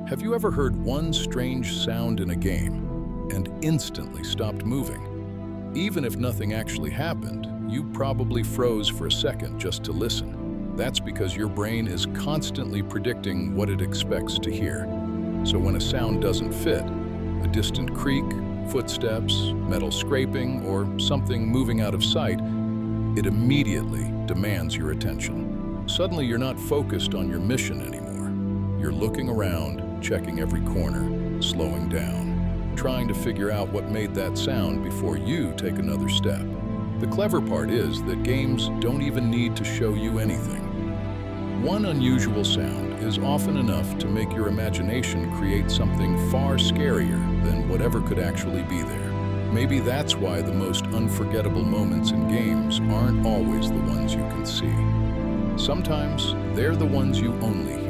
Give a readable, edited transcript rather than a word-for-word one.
Have you ever heard one strange sound in a game and instantly stopped moving? Even if nothing actually happened, you probably froze for a second just to listen. That's because your brain is constantly predicting what it expects to hear. So when a sound doesn't fit, a distant creak, footsteps, metal scraping, or something moving out of sight, it immediately demands your attention. Suddenly you're not focused on your mission anymore. You're looking around, checking every corner, slowing down, trying to figure out what made that sound before you take another step. The clever part is that games don't even need to show you anything. One unusual sound is often enough to make your imagination create something far scarier than whatever could actually be there. Maybe that's why the most unforgettable moments in games aren't always the ones you can see. Sometimes they're the ones you only hear.